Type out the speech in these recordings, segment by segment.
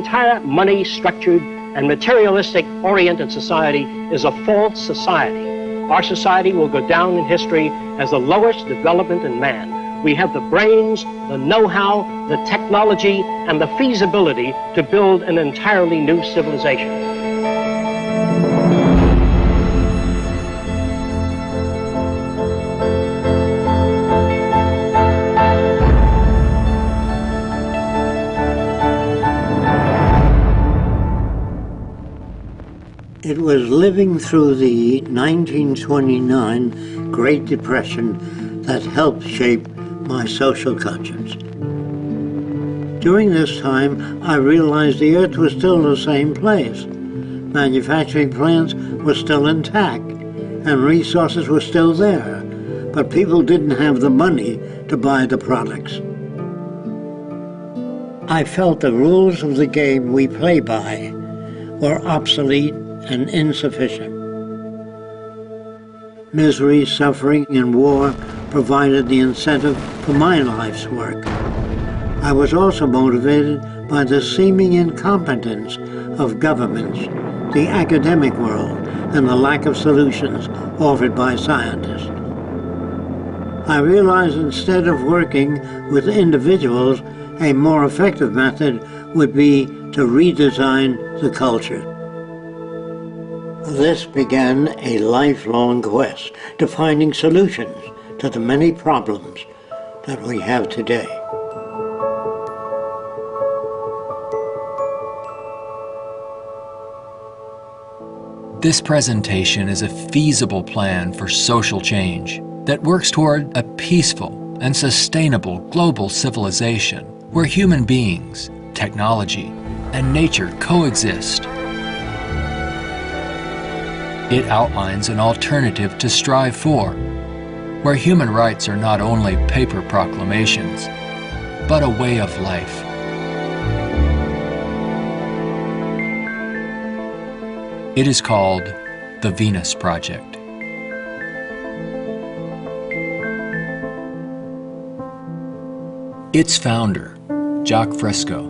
entire money-structured and materialistic-oriented society is a false society. Our society will go down in history as the lowest development in man. We have the brains, the know-how, the technology, and the feasibility to build an entirely new civilization. It was living through the 1929 Great Depression that helped shape my social conscience. During this time, I realized the earth was still the same place. Manufacturing plants were still intact, and resources were still there, but people didn't have the money to buy the products. I felt the rules of the game we play by were obsolete and insufficient. Misery, suffering, and war provided the incentive for my life's work. I was also motivated by the seeming incompetence of governments, the academic world, and the lack of solutions offered by scientists. I realized instead of working with individuals, a more effective method would be to redesign the culture. This began a lifelong quest to finding solutions to the many problems that we have today. This presentation is a feasible plan for social change that works toward a peaceful and sustainable global civilization where human beings, technology, and nature coexist. It outlines an alternative to strive for, where human rights are not only paper proclamations, but a way of life. It is called the Venus Project. Its founder, Jacques Fresco,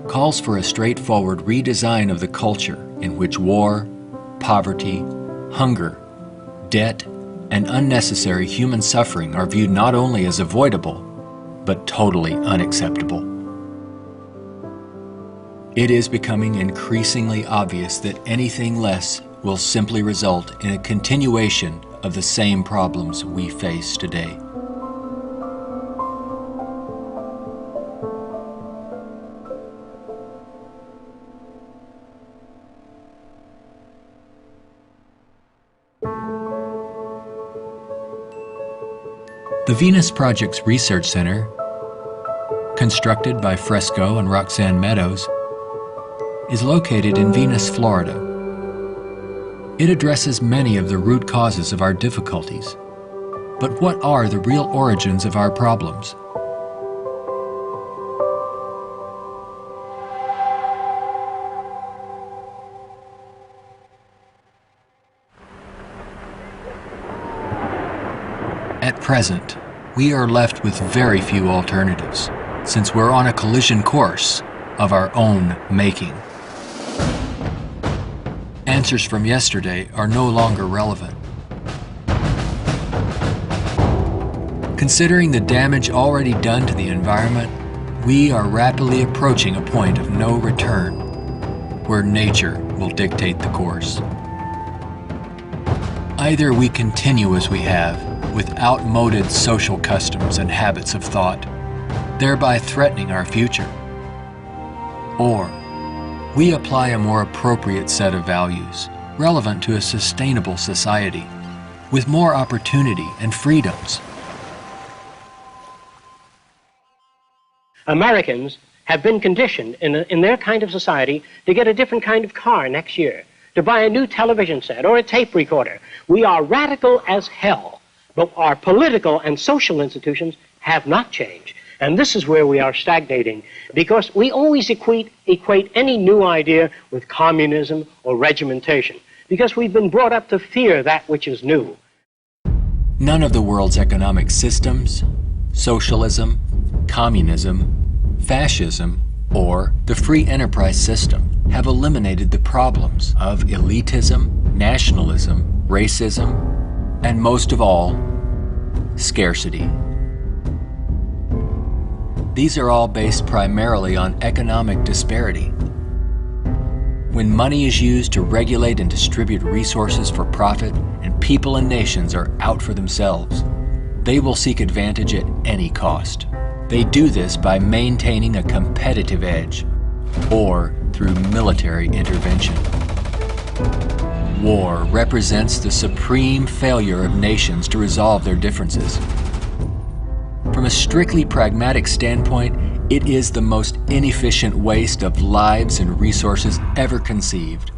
calls for a straightforward redesign of the culture in which war, poverty, hunger, debt, and unnecessary human suffering are viewed not only as avoidable, but totally unacceptable. It is becoming increasingly obvious that anything less will simply result in a continuation of the same problems we face today. The Venus Project's Research Center, constructed by Fresco and Roxanne Meadows, is located in Venus, Florida. It addresses many of the root causes of our difficulties. But what are the real origins of our problems? At present, we are left with very few alternatives, since we're on a collision course of our own making. Answers from yesterday are no longer relevant. Considering the damage already done to the environment, we are rapidly approaching a point of no return, where nature will dictate the course. Either we continue as we have, with outmoded social customs and habits of thought, thereby threatening our future. Or we apply a more appropriate set of values, relevant to a sustainable society, with more opportunity and freedoms. Americans have been conditioned in their kind of society to get a different kind of car next year, to buy a new television set or a tape recorder. We are radical as hell. But our political and social institutions have not changed. And this is where we are stagnating, because we always equate any new idea with communism or regimentation, because we've been brought up to fear that which is new. None of the world's economic systems, socialism, communism, fascism, or the free enterprise system have eliminated the problems of elitism, nationalism, racism, and most of all, scarcity. These are all based primarily on economic disparity. When money is used to regulate and distribute resources for profit, and people and nations are out for themselves, they will seek advantage at any cost. They do this by maintaining a competitive edge, or through military intervention. War represents the supreme failure of nations to resolve their differences. From a strictly pragmatic standpoint, it is the most inefficient waste of lives and resources ever conceived.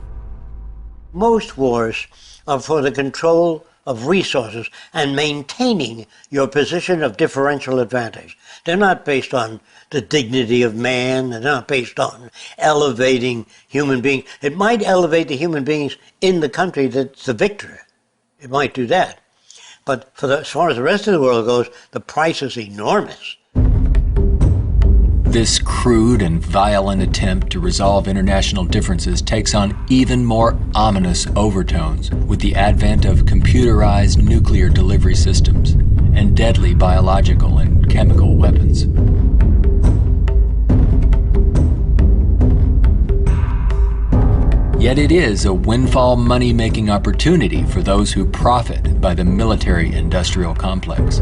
Most wars are for the control of resources and maintaining your position of differential advantage. They're not based on the dignity of man. They're not based on elevating human beings. It might elevate the human beings in the country that's the victor. It might do that. But as far as the rest of the world goes, the price is enormous. This crude and violent attempt to resolve international differences takes on even more ominous overtones with the advent of computerized nuclear delivery systems and deadly biological and chemical weapons. Yet it is a windfall money-making opportunity for those who profit by the military-industrial complex.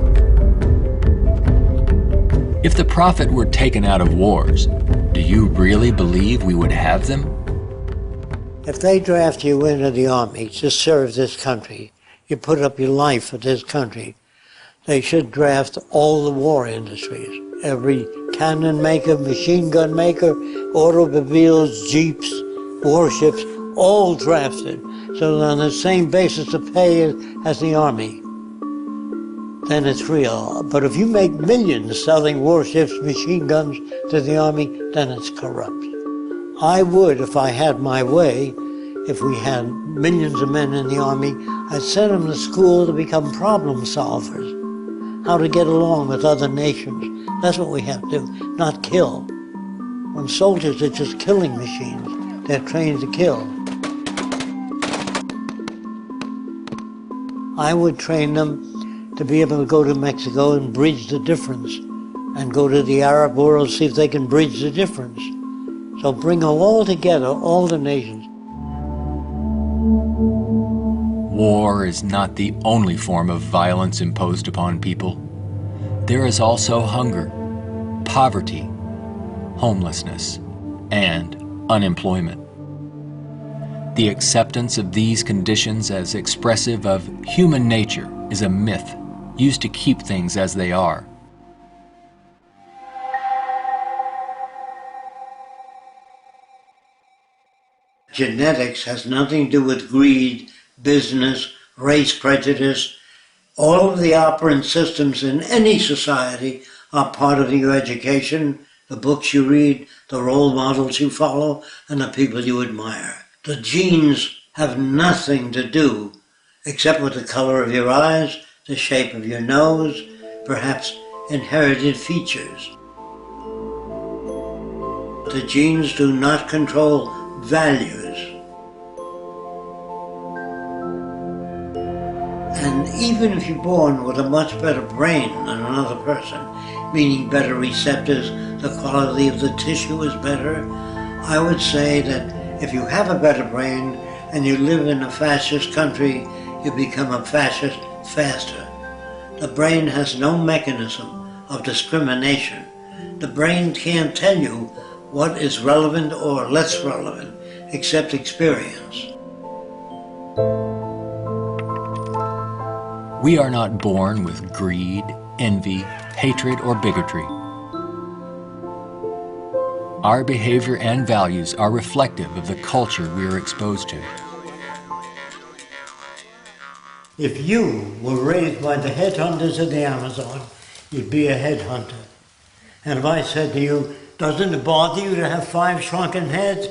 If the profit were taken out of wars, do you really believe we would have them? If they draft you into the army to serve this country, you put up your life for this country, they should draft all the war industries. Every cannon maker, machine gun maker, automobiles, jeeps, warships, all drafted, so that on the same basis of pay as the army. Then it's real. But if you make millions selling warships, machine guns to the army, then it's corrupt. I would, if I had my way, if we had millions of men in the army, I'd send them to school to become problem solvers, how to get along with other nations. That's what we have to do, not kill. When soldiers are just killing machines, they're trained to kill. I would train them to be able to go to Mexico and bridge the difference, and go to the Arab world, see if they can bridge the difference. So bring them all together, all the nations. War is not the only form of violence imposed upon people. There is also hunger, poverty, homelessness, and unemployment. The acceptance of these conditions as expressive of human nature is a myth used to keep things as they are. Genetics has nothing to do with greed, business, race prejudice. All of the operant systems in any society are part of your education, the books you read, the role models you follow, and the people you admire. The genes have nothing to do except with the color of your eyes, the shape of your nose, perhaps inherited features. The genes do not control values. And even if you're born with a much better brain than another person, meaning better receptors, the quality of the tissue is better, I would say that if you have a better brain and you live in a fascist country, you become a fascist faster. The brain has no mechanism of discrimination. The brain can't tell you what is relevant or less relevant, except experience. We are not born with greed, envy, hatred, or bigotry. Our behavior and values are reflective of the culture we are exposed to. If you were raised by the headhunters of the Amazon, you'd be a headhunter. And if I said to you, doesn't it bother you to have 5 shrunken heads?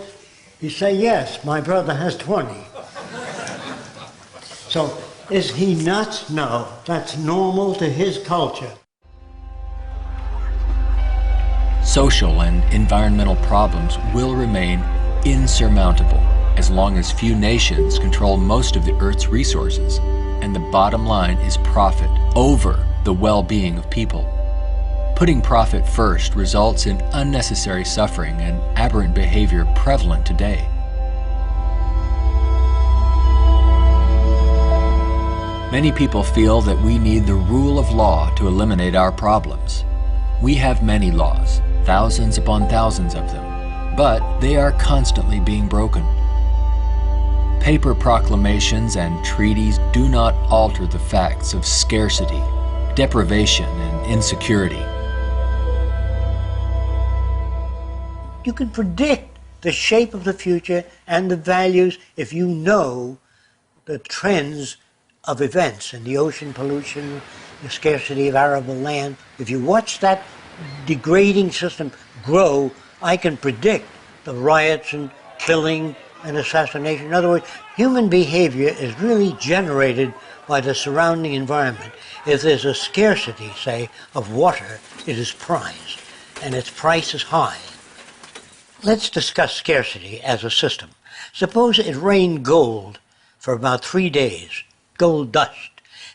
You say, yes, my brother has 20. So, is he nuts? No, that's normal to his culture. social and environmental problems will remain insurmountable as long as few nations control most of the Earth's resources, and the bottom line is profit over the well-being of people. Putting profit first results in unnecessary suffering and aberrant behavior prevalent today. Many people feel that we need the rule of law to eliminate our problems. We have many laws, thousands upon thousands of them, but they are constantly being broken. Paper proclamations and treaties do not alter the facts of scarcity, deprivation, and insecurity. You can predict the shape of the future and the values if you know the trends of events in the ocean pollution, the scarcity of arable land. If you watch that degrading system grow, I can predict the riots and killing and assassination. In other words, human behavior is really generated by the surrounding environment. If there's a scarcity, say, of water, it is prized, and its price is high. Let's discuss scarcity as a system. Suppose it rained gold for about 3 days, gold dust.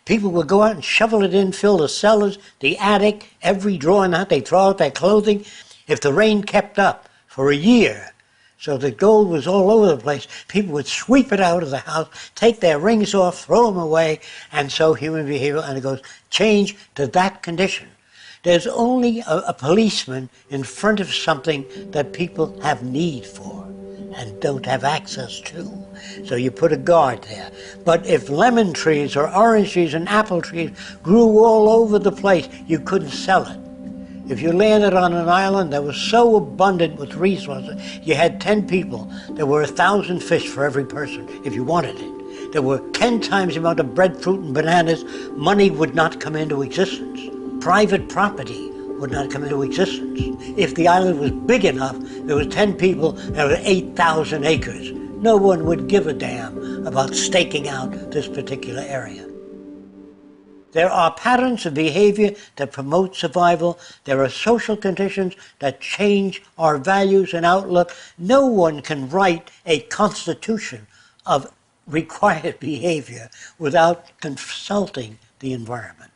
People would go out and shovel it in, fill the cellars, the attic, every drawer in the house. They'd throw out their clothing. If the rain kept up for a year, so the gold was all over the place, people would sweep it out of the house, take their rings off, throw them away, and so human behavior undergoes change to that condition. There's only a policeman in front of something that people have need for and don't have access to. So you put a guard there. But if lemon trees or orange trees and apple trees grew all over the place, you couldn't sell it. If you landed on an island that was so abundant with resources, you had 10 people, there were 1,000 fish for every person if you wanted it. There were 10 times the amount of bread, fruit, and bananas. Money would not come into existence. Private property would not come into existence. If the island was big enough, there was 10 people, there were 8,000 acres. No one would give a damn about staking out this particular area. There are patterns of behavior that promote survival. There are social conditions that change our values and outlook. No one can write a constitution of required behavior without consulting the environment.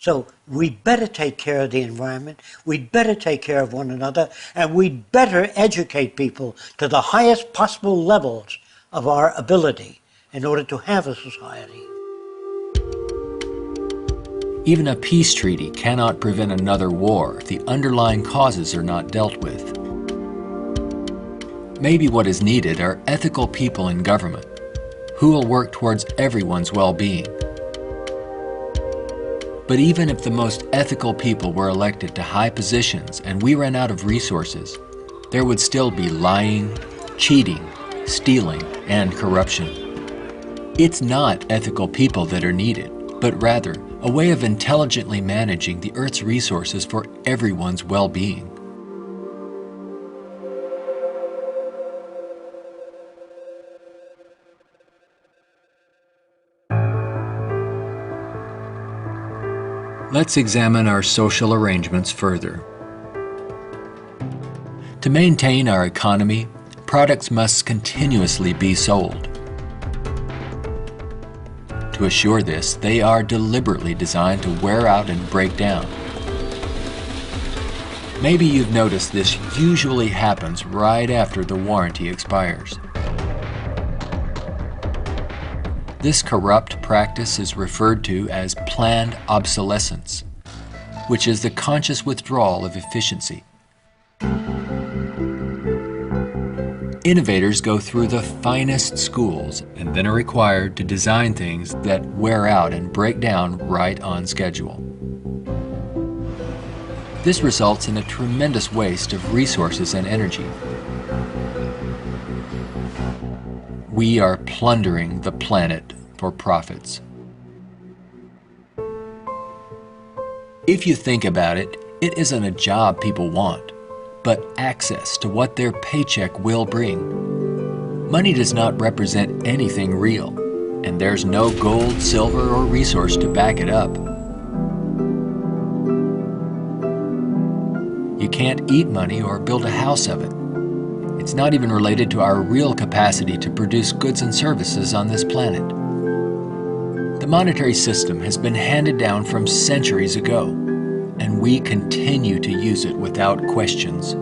So we'd better take care of the environment, we'd better take care of one another, and we'd better educate people to the highest possible levels of our ability in order to have a society. Even a peace treaty cannot prevent another war if the underlying causes are not dealt with. Maybe what is needed are ethical people in government who will work towards everyone's well-being. But even if the most ethical people were elected to high positions and we ran out of resources, there would still be lying, cheating, stealing, and corruption. It's not ethical people that are needed, but rather a way of intelligently managing the Earth's resources for everyone's well-being. Let's examine our social arrangements further. To maintain our economy, products must continuously be sold. To assure this, they are deliberately designed to wear out and break down. Maybe you've noticed this usually happens right after the warranty expires. This corrupt practice is referred to as planned obsolescence, which is the conscious withdrawal of efficiency. Innovators go through the finest schools and then are required to design things that wear out and break down right on schedule. This results in a tremendous waste of resources and energy. We are plundering the planet for profits. If you think about it, it isn't a job people want, but access to what their paycheck will bring. Money does not represent anything real, and there's no gold, silver, or resource to back it up. You can't eat money or build a house of it. It's not even related to our real capacity to produce goods and services on this planet. The monetary system has been handed down from centuries ago, and we continue to use it without questions.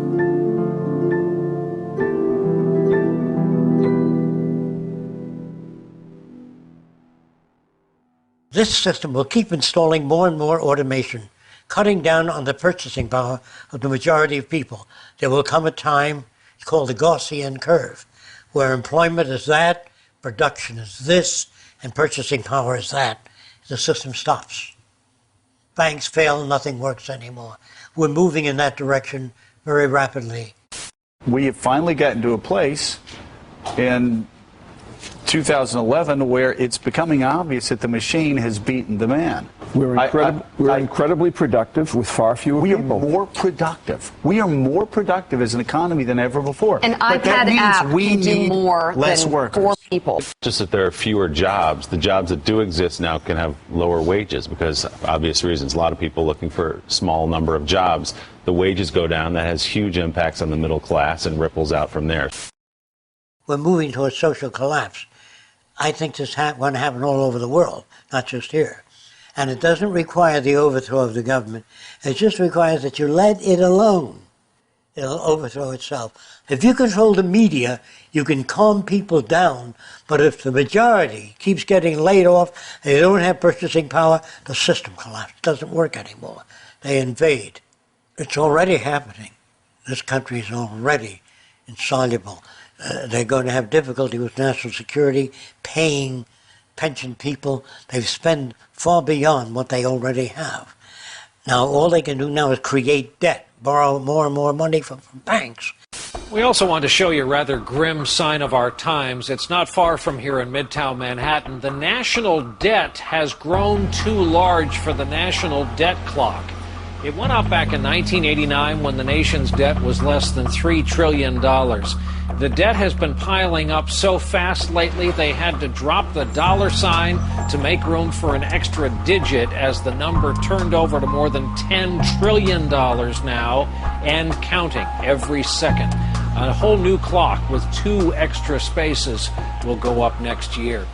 This system will keep installing more and more automation, cutting down on the purchasing power of the majority of people. There will come a time, it's called the Gaussian curve, where employment is that, production is this, and purchasing power is that. The system stops. Banks fail, nothing works anymore. We're moving in that direction very rapidly. We have finally gotten to a place in 2011 where it's becoming obvious that the machine has beaten the man. We're incredibly productive with far fewer people. We are more productive. We are more productive as an economy than ever before. An iPad app can do more less than workers. 4 people. Just that there are fewer jobs. The jobs that do exist now can have lower wages because obvious reasons. A lot of people looking for a small number of jobs. The wages go down. That has huge impacts on the middle class and ripples out from there. We're moving towards social collapse. I think this is going to happen all over the world, not just here. And it doesn't require the overthrow of the government. It just requires that you let it alone. It'll overthrow itself. If you control the media, you can calm people down. But if the majority keeps getting laid off, they don't have purchasing power, the system collapses. It doesn't work anymore. They invade. It's already happening. This country is already insoluble. They're going to have difficulty with national security, paying pension people. They've spent far beyond what they already have. Now, all they can do now is create debt, borrow more and more money from banks. We also want to show you a rather grim sign of our times. It's not far from here in Midtown Manhattan. The national debt has grown too large for the national debt clock. It went up back in 1989 when the nation's debt was less than $3 trillion. The debt has been piling up so fast lately they had to drop the dollar sign to make room for an extra digit as the number turned over to more than $10 trillion now and counting every second. A whole new clock with 2 extra spaces will go up next year.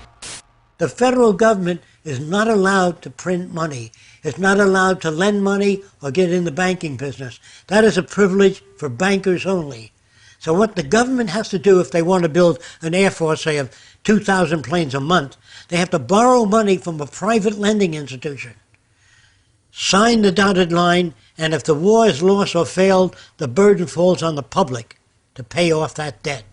The federal government is not allowed to print money. It's not allowed to lend money or get in the banking business. That is a privilege for bankers only. So what the government has to do if they want to build an air force, say, of 2,000 planes a month, they have to borrow money from a private lending institution, sign the dotted line, and if the war is lost or failed, the burden falls on the public to pay off that debt.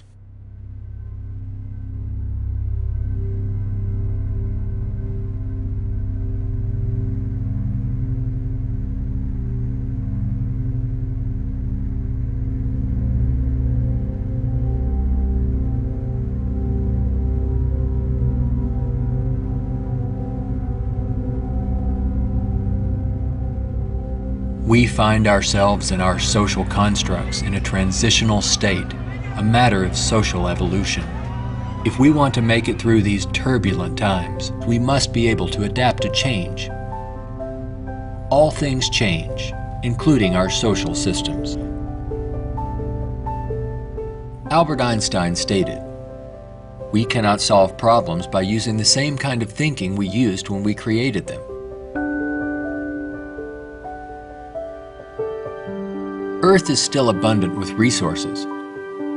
We find ourselves and our social constructs in a transitional state, a matter of social evolution. If we want to make it through these turbulent times, we must be able to adapt to change. All things change, including our social systems. Albert Einstein stated, "We cannot solve problems by using the same kind of thinking we used when we created them." Earth is still abundant with resources.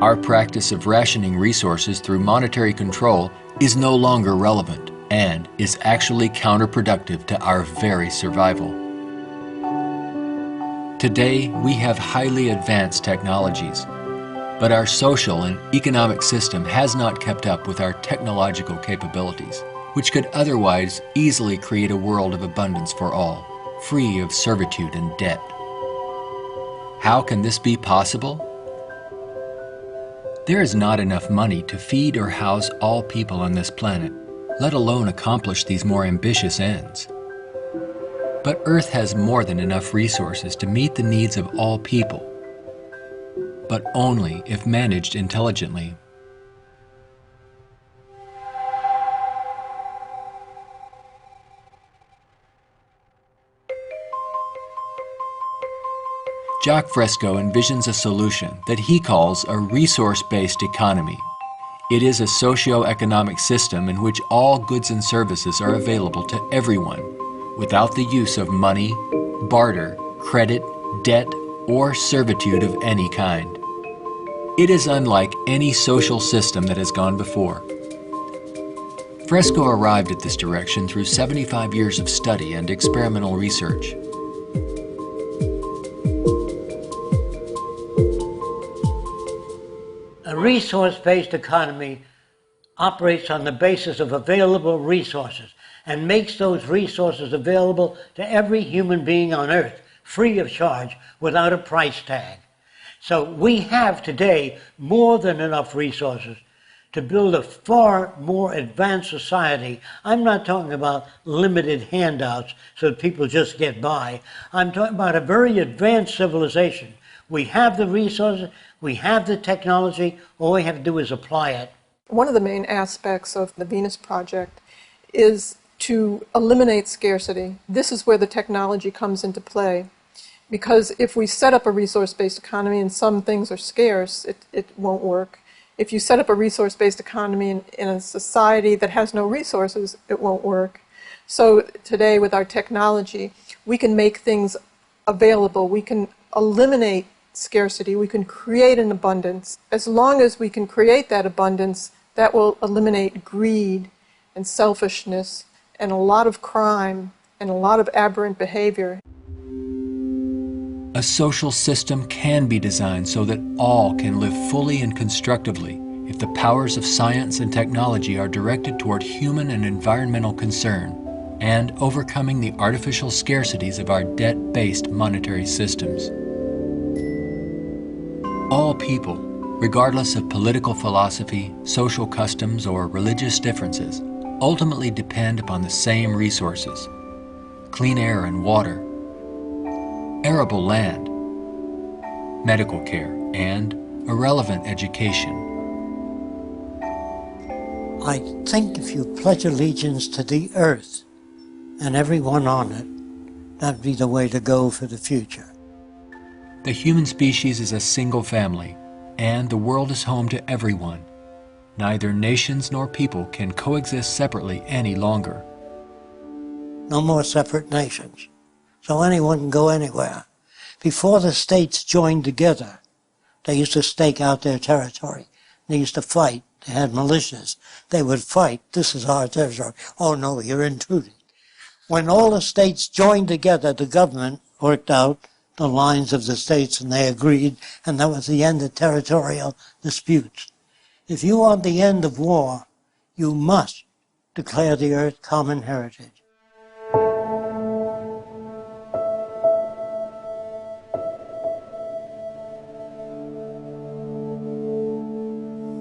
Our practice of rationing resources through monetary control is no longer relevant and is actually counterproductive to our very survival. Today, we have highly advanced technologies, but our social and economic system has not kept up with our technological capabilities, which could otherwise easily create a world of abundance for all, free of servitude and debt. How can this be possible? There is not enough money to feed or house all people on this planet, let alone accomplish these more ambitious ends. But Earth has more than enough resources to meet the needs of all people, but only if managed intelligently. Jacques Fresco envisions a solution that he calls a resource-based economy. It is a socio-economic system in which all goods and services are available to everyone without the use of money, barter, credit, debt, or servitude of any kind. It is unlike any social system that has gone before. Fresco arrived at this direction through 75 years of study and experimental research. A resource-based economy operates on the basis of available resources and makes those resources available to every human being on earth, free of charge, without a price tag. So we have today more than enough resources to build a far more advanced society. I'm not talking about limited handouts so that people just get by. I'm talking about a very advanced civilization. We have the resources, we have the technology, all we have to do is apply it. One of the main aspects of the Venus Project is to eliminate scarcity. This is where the technology comes into play. Because if we set up a resource-based economy and some things are scarce, it won't work. If you set up a resource-based economy in a society that has no resources, it won't work. So today with our technology, we can make things available. We can eliminate scarcity. We can create an abundance. As long as we can create that abundance, that will eliminate greed and selfishness and a lot of crime and a lot of aberrant behavior. A social system can be designed so that all can live fully and constructively if the powers of science and technology are directed toward human and environmental concern and overcoming the artificial scarcities of our debt-based monetary systems. All people, regardless of political philosophy, social customs, or religious differences, ultimately depend upon the same resources: clean air and water, arable land, medical care, and a relevant education. I think if you pledge allegiance to the earth and everyone on it, that'd be the way to go for the future. The human species is a single family, and the world is home to everyone. Neither nations nor people can coexist separately any longer. No more separate nations. So anyone can go anywhere. Before the states joined together, they used to stake out their territory. They used to fight. They had militias. They would fight. This is our territory. Oh no, you're intruding. When all the states joined together, the government worked out the lines of the states and they agreed, and that was the end of territorial disputes. If you want the end of war, you must declare the earth common heritage.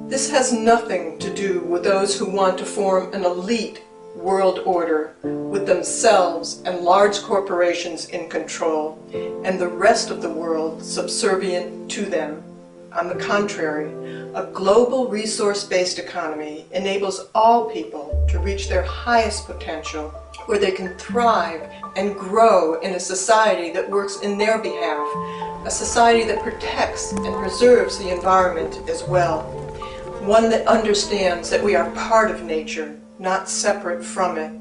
This has nothing to do with those who want to form an elite world order with themselves and large corporations in control and the rest of the world subservient to them. On the contrary, a global resource-based economy enables all people to reach their highest potential, where they can thrive and grow in a society that works in their behalf, a society that protects and preserves the environment as well, one that understands that we are part of nature, not separate from it.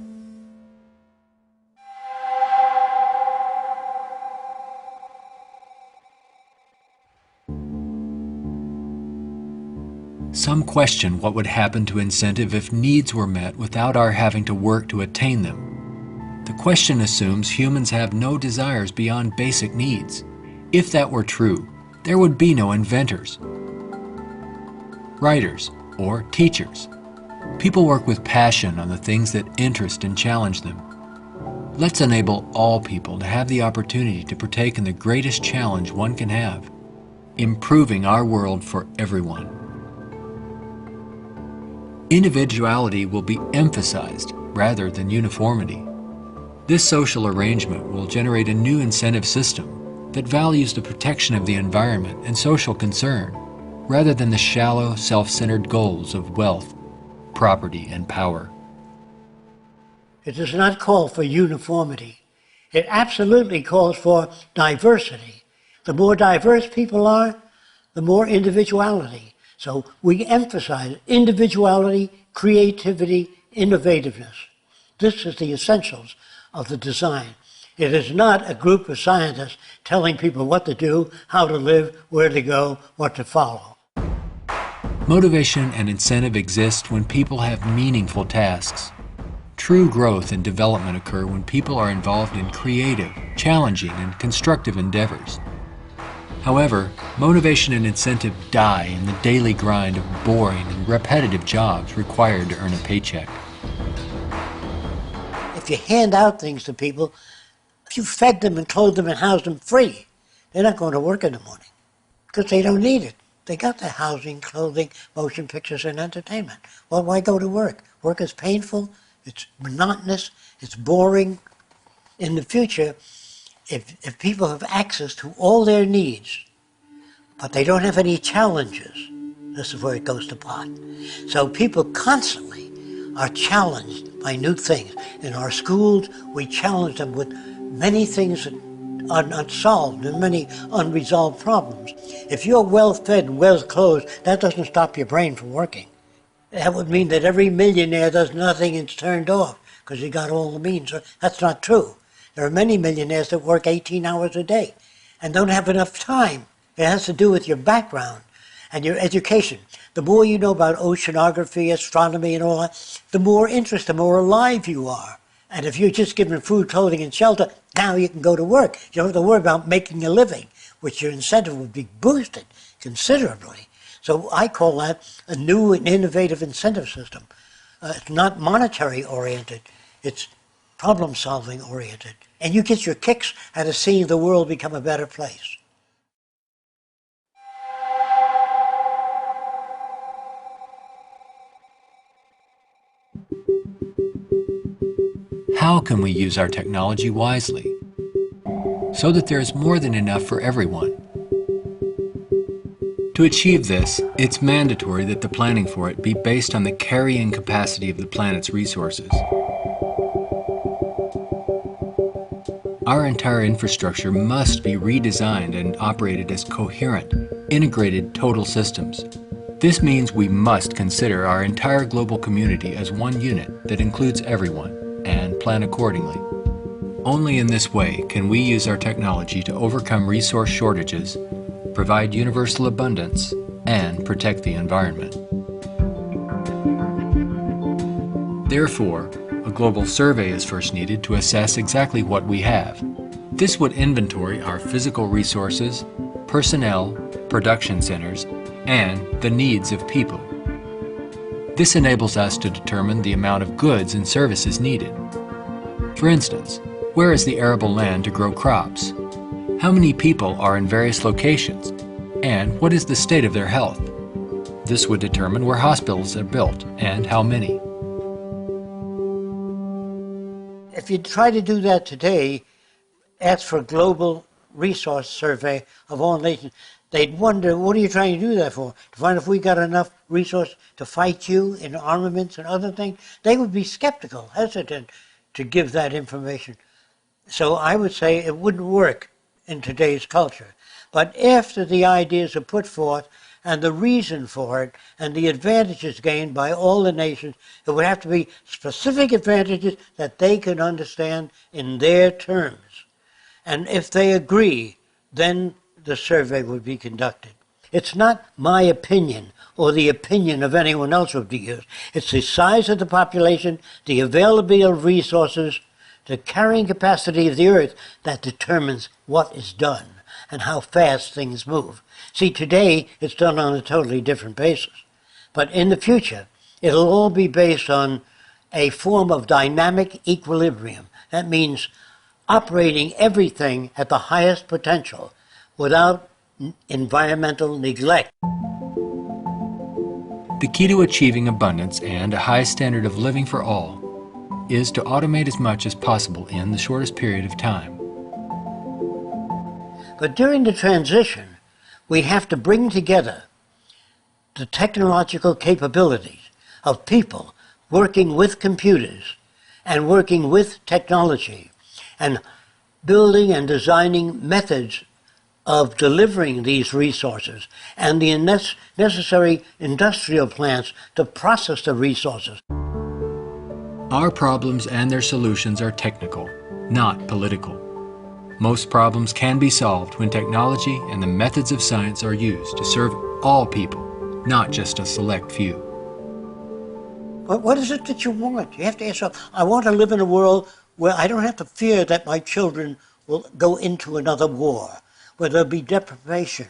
Some question what would happen to incentive if needs were met without our having to work to attain them. The question assumes humans have no desires beyond basic needs. If that were true, there would be no inventors, writers, or teachers. People work with passion on the things that interest and challenge them. Let's enable all people to have the opportunity to partake in the greatest challenge one can have, improving our world for everyone. Individuality will be emphasized rather than uniformity. This social arrangement will generate a new incentive system that values the protection of the environment and social concern, rather than the shallow, self-centered goals of wealth, property, and power. It does not call for uniformity. It absolutely calls for diversity. The more diverse people are, the more individuality. So we emphasize individuality, creativity, innovativeness. This is the essentials of the design. It is not a group of scientists telling people what to do, how to live, where to go, what to follow. Motivation and incentive exist when people have meaningful tasks. True growth and development occur when people are involved in creative, challenging, and constructive endeavors. However, motivation and incentive die in the daily grind of boring and repetitive jobs required to earn a paycheck. If you hand out things to people, if you fed them and clothed them and housed them free, they're not going to work in the morning because they don't need it. They got their housing, clothing, motion pictures, and entertainment. Well, why go to work? Work is painful, it's monotonous, it's boring. In the future, if people have access to all their needs, but they don't have any challenges, this is where it goes to pot. So people constantly are challenged by new things. In our schools, we challenge them with many things that are unsolved and many unresolved problems. If you're well-fed and well-clothed, that doesn't stop your brain from working. That would mean that every millionaire does nothing and is turned off because he got all the means. That's not true. There are many millionaires that work 18 hours a day and don't have enough time. It has to do with your background and your education. The more you know about oceanography, astronomy, and all that, the more interest, the more alive you are. And if you're just given food, clothing, and shelter, now you can go to work. You don't have to worry about making a living, which your incentive would be boosted considerably. So I call that a new and innovative incentive system. It's not monetary oriented, it's problem solving oriented. And you get your kicks out of seeing the world become a better place. How can we use our technology wisely so that there is more than enough for everyone? To achieve this, it's mandatory that the planning for it be based on the carrying capacity of the planet's resources. Our entire infrastructure must be redesigned and operated as coherent, integrated total systems. This means we must consider our entire global community as one unit that includes everyone, and plan accordingly. Only in this way can we use our technology to overcome resource shortages, provide universal abundance, and protect the environment. Therefore, a global survey is first needed to assess exactly what we have. This would inventory our physical resources, personnel, production centers, and the needs of people. This enables us to determine the amount of goods and services needed. For instance, where is the arable land to grow crops? How many people are in various locations? And what is the state of their health? This would determine where hospitals are built and how many. If you try to do that today, ask for a global resource survey of all nations, they'd wonder, what are you trying to do that for? To find if we got enough resource to fight you in armaments and other things? They would be skeptical, hesitant to give that information. So I would say it wouldn't work in today's culture. But after the ideas are put forth and the reason for it and the advantages gained by all the nations, it would have to be specific advantages that they can understand in their terms. And if they agree, then the survey would be conducted. It's not my opinion or the opinion of anyone else would be used. It's the size of the population, the availability of resources, the carrying capacity of the earth that determines what is done and how fast things move. See, today it's done on a totally different basis. But in the future, it'll all be based on a form of dynamic equilibrium. That means operating everything at the highest potential without environmental neglect. The key to achieving abundance and a high standard of living for all is to automate as much as possible in the shortest period of time. But during the transition, we have to bring together the technological capabilities of people working with computers and working with technology and building and designing methods of delivering these resources and the necessary industrial plants to process the resources. Our problems and their solutions are technical, not political. Most problems can be solved when technology and the methods of science are used to serve all people, not just a select few. But what is it that you want? You have to ask yourself, I want to live in a world where I don't have to fear that my children will go into another war, where there'll be deprivation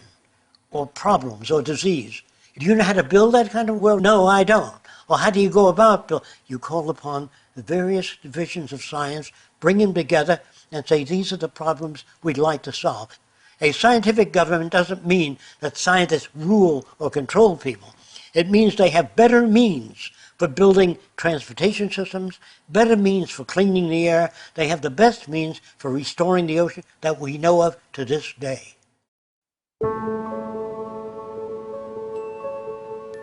or problems or disease. Do you know how to build that kind of world? No, I don't. Well, how do you go about it? You call upon the various divisions of science, bring them together, and say, these are the problems we'd like to solve. A scientific government doesn't mean that scientists rule or control people. It means they have better means for building transportation systems, better means for cleaning the air. They have the best means for restoring the ocean that we know of to this day.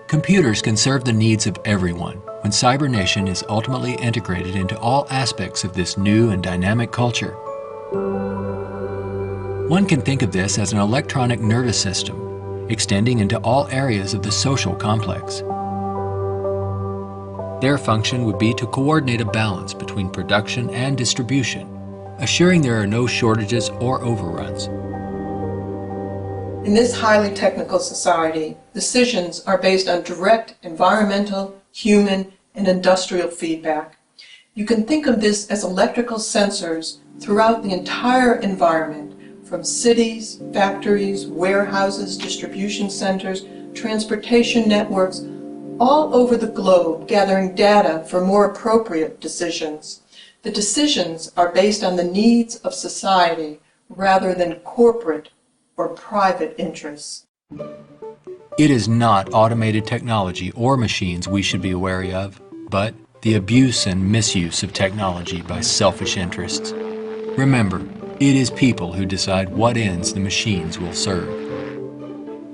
Computers can serve the needs of everyone when Cybernation is ultimately integrated into all aspects of this new and dynamic culture. One can think of this as an electronic nervous system, extending into all areas of the social complex. Their function would be to coordinate a balance between production and distribution, assuring there are no shortages or overruns. In this highly technical society, decisions are based on direct environmental, human, and industrial feedback. You can think of this as electrical sensors throughout the entire environment, from cities, factories, warehouses, distribution centers, transportation networks, all over the globe, gathering data for more appropriate decisions. The decisions are based on the needs of society rather than corporate or private interests. It is not automated technology or machines we should be wary of, but the abuse and misuse of technology by selfish interests. Remember, it is people who decide what ends the machines will serve.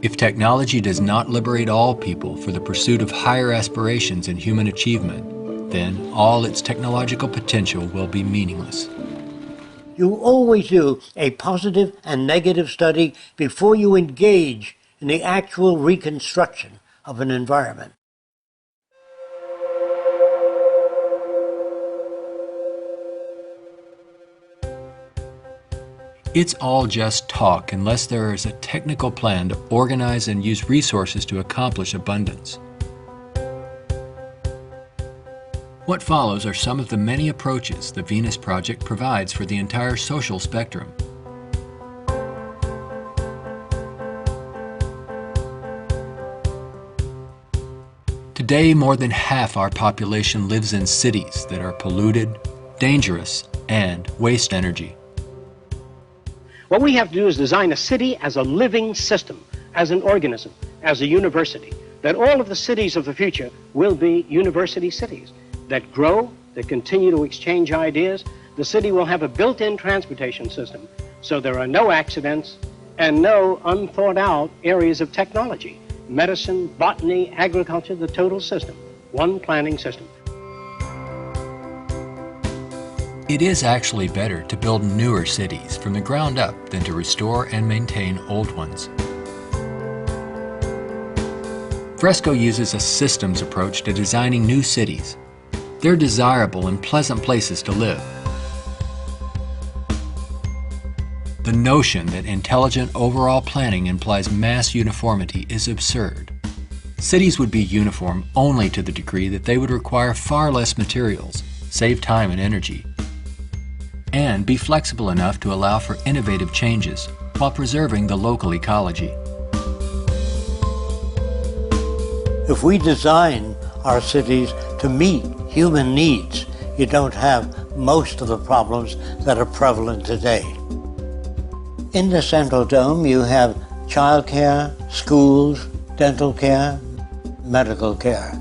If technology does not liberate all people for the pursuit of higher aspirations and human achievement, then all its technological potential will be meaningless. You always do a positive and negative study before you engage in the actual reconstruction of an environment. It's all just talk unless there is a technical plan to organize and use resources to accomplish abundance. What follows are some of the many approaches the Venus Project provides for the entire social spectrum. Today, more than half our population lives in cities that are polluted, dangerous, and waste energy. What we have to do is design a city as a living system, as an organism, as a university, that all of the cities of the future will be university cities that grow, that continue to exchange ideas. The city will have a built-in transportation system, so there are no accidents and no unthought out areas of technology. Medicine, botany, agriculture, the total system, one planning system. It is actually better to build newer cities from the ground up than to restore and maintain old ones. Fresco uses a systems approach to designing new cities. They're desirable and pleasant places to live. The notion that intelligent overall planning implies mass uniformity is absurd. Cities would be uniform only to the degree that they would require far less materials, save time and energy, and be flexible enough to allow for innovative changes while preserving the local ecology. If we design our cities to meet human needs, you don't have most of the problems that are prevalent today. In the Central Dome, you have childcare, schools, dental care, medical care.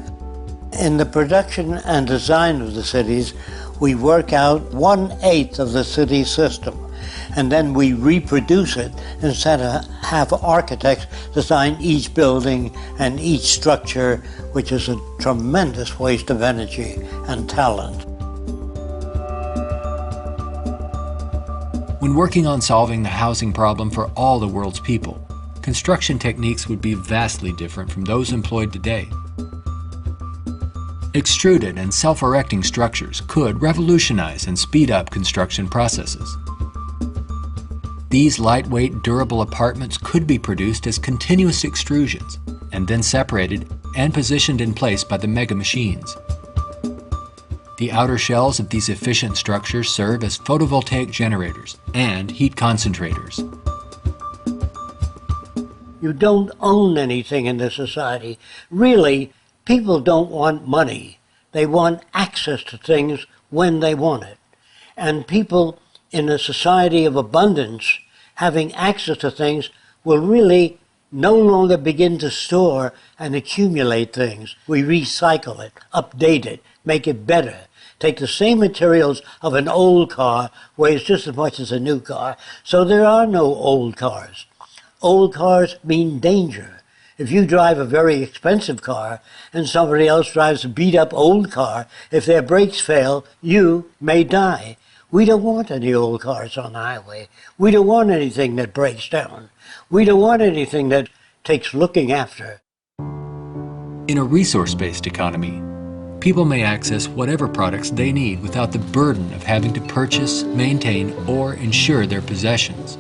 In the production and design of the cities, we work out 1/8 of the city system, and then we reproduce it instead of have architects design each building and each structure, which is a tremendous waste of energy and talent. When working on solving the housing problem for all the world's people, construction techniques would be vastly different from those employed today. Extruded and self-erecting structures could revolutionize and speed up construction processes. These lightweight, durable apartments could be produced as continuous extrusions and then separated and positioned in place by the mega machines. The outer shells of these efficient structures serve as photovoltaic generators and heat concentrators. You don't own anything in this society. Really, people don't want money. They want access to things when they want it. And people in a society of abundance, having access to things, will really no longer begin to store and accumulate things. We recycle it, update it, make it better. Take the same materials of an old car, weighs just as much as a new car, so there are no old cars. Old cars mean danger. If you drive a very expensive car and somebody else drives a beat-up old car, if their brakes fail, you may die. We don't want any old cars on the highway. We don't want anything that breaks down. We don't want anything that takes looking after. In a resource-based economy, people may access whatever products they need without the burden of having to purchase, maintain, or insure their possessions.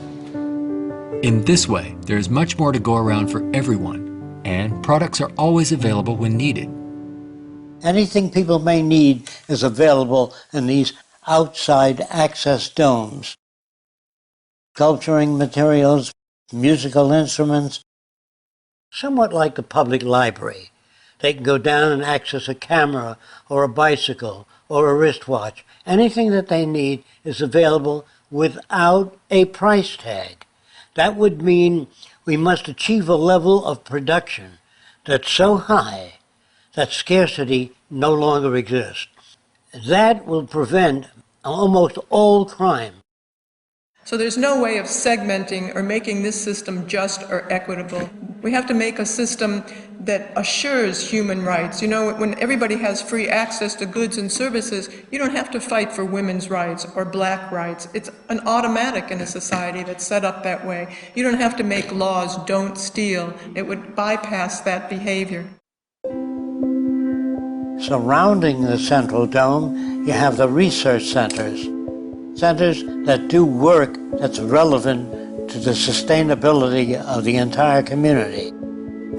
In this way, there is much more to go around for everyone, and products are always available when needed. Anything people may need is available in these outside access domes. Sculpturing materials, musical instruments, somewhat like the public library. They can go down and access a camera or a bicycle or a wristwatch. Anything that they need is available without a price tag. That would mean we must achieve a level of production that's so high that scarcity no longer exists. That will prevent almost all crime. So there's no way of segmenting or making this system just or equitable. We have to make a system that assures human rights. You know, when everybody has free access to goods and services, you don't have to fight for women's rights or black rights. It's an automatic in a society that's set up that way. You don't have to make laws, don't steal. It would bypass that behavior. Surrounding the central dome, you have the research centers. Centers that do work that's relevant to the sustainability of the entire community.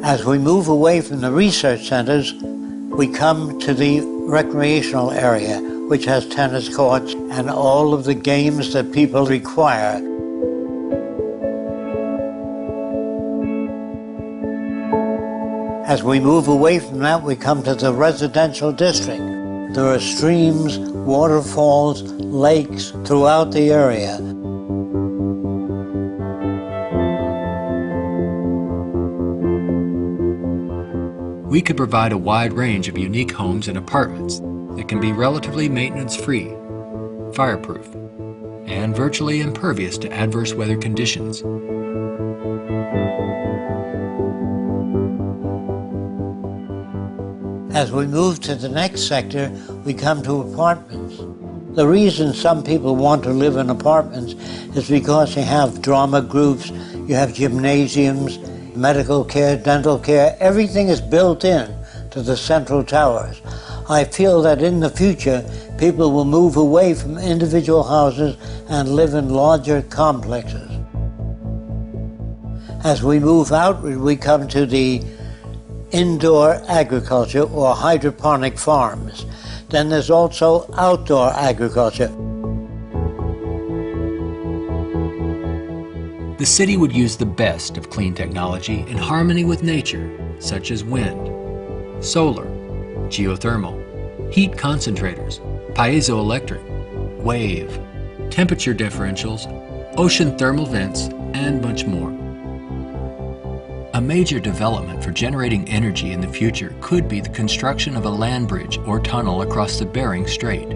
As we move away from the research centers, we come to the recreational area, which has tennis courts and all of the games that people require. As we move away from that, we come to the residential district. There are streams, waterfalls, lakes throughout the area. We could provide a wide range of unique homes and apartments that can be relatively maintenance-free, fireproof, and virtually impervious to adverse weather conditions. As we move to the next sector, we come to apartments. The reason some people want to live in apartments is because you have drama groups, you have gymnasiums, medical care, dental care, everything is built in to the central towers. I feel that in the future, people will move away from individual houses and live in larger complexes. As we move outward, we come to the indoor agriculture or hydroponic farms. Then there's also outdoor agriculture. The city would use the best of clean technology in harmony with nature, such as wind, solar, geothermal, heat concentrators, piezoelectric, wave, temperature differentials, ocean thermal vents, and much more. A major development for generating energy in the future could be the construction of a land bridge or tunnel across the Bering Strait.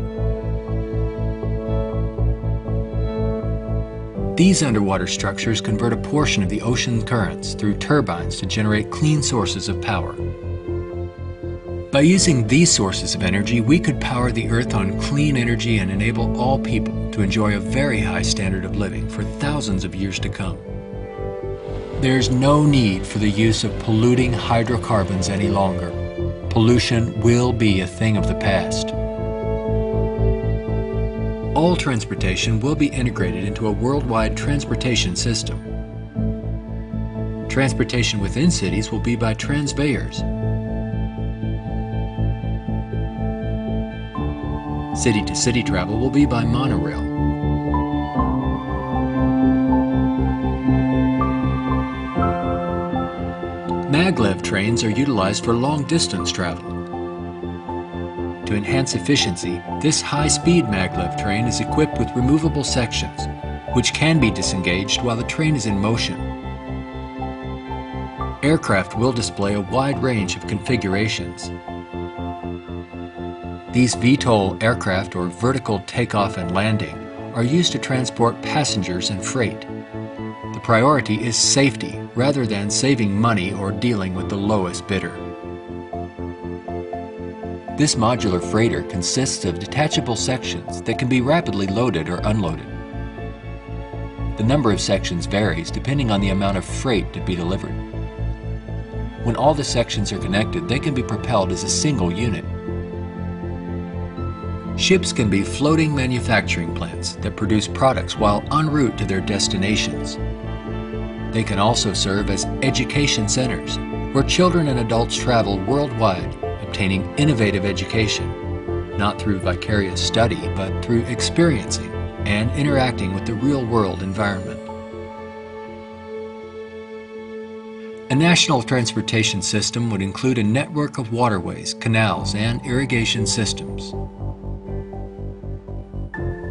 These underwater structures convert a portion of the ocean currents through turbines to generate clean sources of power. By using these sources of energy, we could power the Earth on clean energy and enable all people to enjoy a very high standard of living for thousands of years to come. There's no need for the use of polluting hydrocarbons any longer. Pollution will be a thing of the past. All transportation will be integrated into a worldwide transportation system. Transportation within cities will be by transveyors. City-to-city travel will be by monorail. Maglev trains are utilized for long-distance travel. To enhance efficiency, this high-speed maglev train is equipped with removable sections, which can be disengaged while the train is in motion. Aircraft will display a wide range of configurations. These VTOL aircraft, or vertical takeoff and landing, are used to transport passengers and freight. The priority is safety rather than saving money or dealing with the lowest bidder. This modular freighter consists of detachable sections that can be rapidly loaded or unloaded. The number of sections varies depending on the amount of freight to be delivered. When all the sections are connected, they can be propelled as a single unit. Ships can be floating manufacturing plants that produce products while en route to their destinations. They can also serve as education centers, where children and adults travel worldwide, obtaining innovative education, not through vicarious study, but through experiencing and interacting with the real-world environment. A national transportation system would include a network of waterways, canals, and irrigation systems.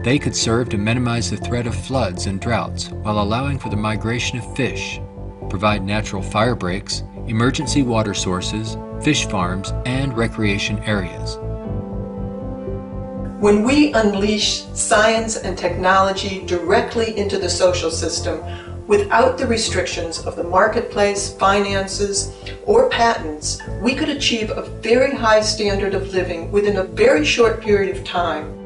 They could serve to minimize the threat of floods and droughts while allowing for the migration of fish, provide natural fire breaks, emergency water sources, fish farms, and recreation areas. When we unleash science and technology directly into the social system without the restrictions of the marketplace, finances, or patents, we could achieve a very high standard of living within a very short period of time.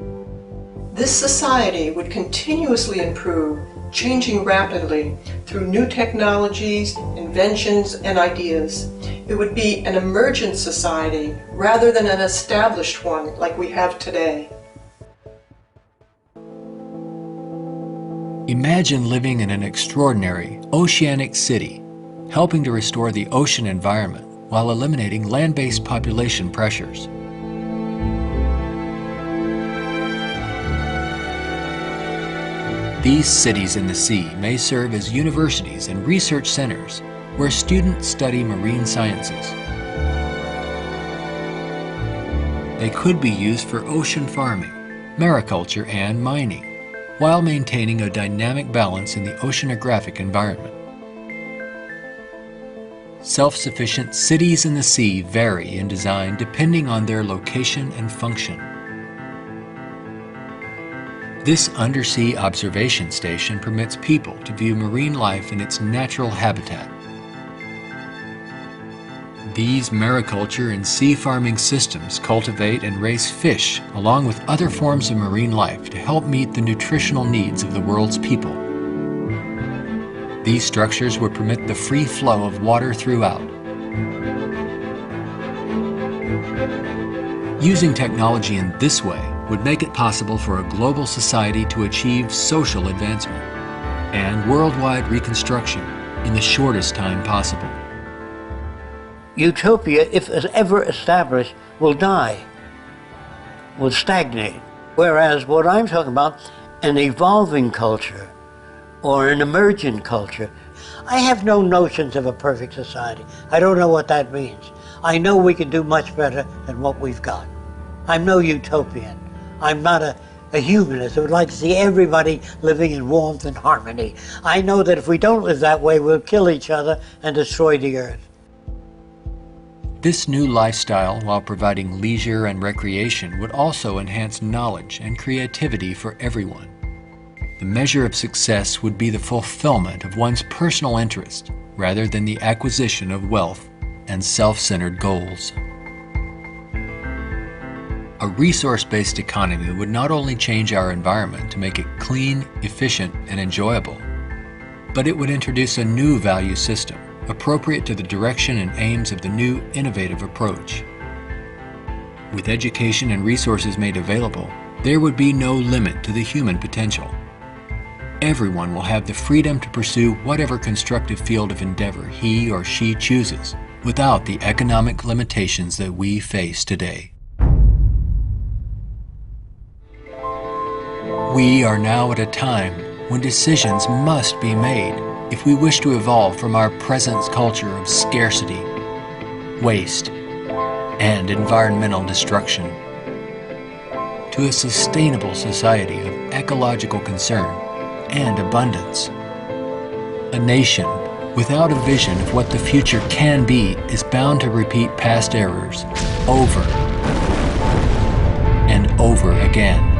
This society would continuously improve, changing rapidly through new technologies, inventions, and ideas. It would be an emergent society rather than an established one like we have today. Imagine living in an extraordinary oceanic city, helping to restore the ocean environment while eliminating land-based population pressures. These cities in the sea may serve as universities and research centers where students study marine sciences. They could be used for ocean farming, mariculture, and mining, while maintaining a dynamic balance in the oceanographic environment. Self-sufficient cities in the sea vary in design depending on their location and function. This undersea observation station permits people to view marine life in its natural habitat. These mariculture and sea farming systems cultivate and raise fish along with other forms of marine life to help meet the nutritional needs of the world's people. These structures would permit the free flow of water throughout. Using technology in this way would make it possible for a global society to achieve social advancement and worldwide reconstruction in the shortest time possible. Utopia, if ever established, will die, will stagnate. Whereas what I'm talking about, an evolving culture or an emergent culture, I have no notions of a perfect society. I don't know what that means. I know we can do much better than what we've got. I'm no utopian. I'm not a humanist who would like to see everybody living in warmth and harmony. I know that if we don't live that way, we'll kill each other and destroy the earth. This new lifestyle, while providing leisure and recreation, would also enhance knowledge and creativity for everyone. The measure of success would be the fulfillment of one's personal interest rather than the acquisition of wealth and self-centered goals. A resource-based economy would not only change our environment to make it clean, efficient, and enjoyable, but it would introduce a new value system appropriate to the direction and aims of the new innovative approach. With education and resources made available, there would be no limit to the human potential. Everyone will have the freedom to pursue whatever constructive field of endeavor he or she chooses, without the economic limitations that we face today. We are now at a time when decisions must be made if we wish to evolve from our present culture of scarcity, waste, and environmental destruction to a sustainable society of ecological concern and abundance. A nation without a vision of what the future can be is bound to repeat past errors over and over again.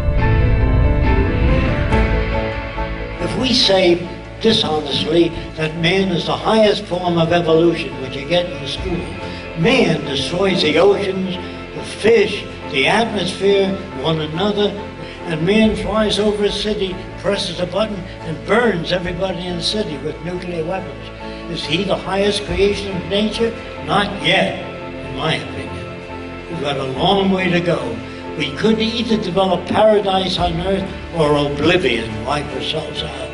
If we say dishonestly that man is the highest form of evolution, which you get in school, man destroys the oceans, the fish, the atmosphere, one another, and man flies over a city, presses a button, and burns everybody in the city with nuclear weapons. Is he the highest creation of nature? Not yet, in my opinion. We've got a long way to go. We could either develop paradise on earth or oblivion, wipe ourselves out.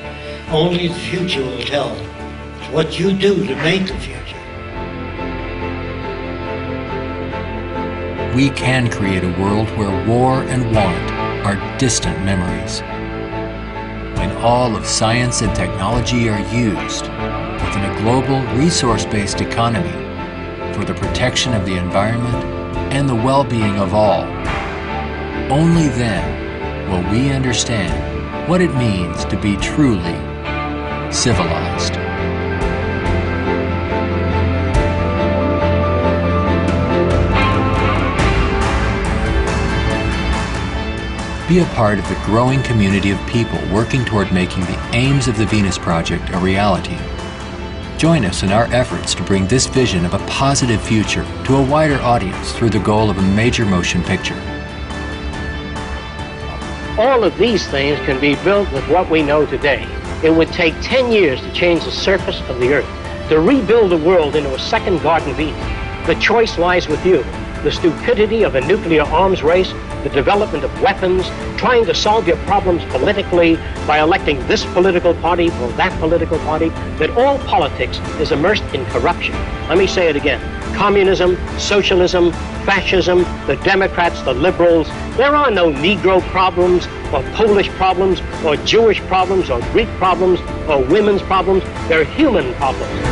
Only the future will tell. It's what you do to make the future. We can create a world where war and want are distant memories. When all of science and technology are used within a global resource-based economy for the protection of the environment and the well-being of all, only then will we understand what it means to be truly civilized. Be a part of the growing community of people working toward making the aims of the Venus Project a reality. Join us in our efforts to bring this vision of a positive future to a wider audience through the goal of a major motion picture. All of these things can be built with what we know today. It would take 10 years to change the surface of the earth, to rebuild the world into a second Garden of Eden. The choice lies with you. The stupidity of a nuclear arms race, the development of weapons, trying to solve your problems politically by electing this political party or that political party, that all politics is immersed in corruption. Let me say it again. Communism, socialism, fascism, the Democrats, the liberals, there are no Negro problems or Polish problems or Jewish problems or Greek problems or women's problems. They're human problems.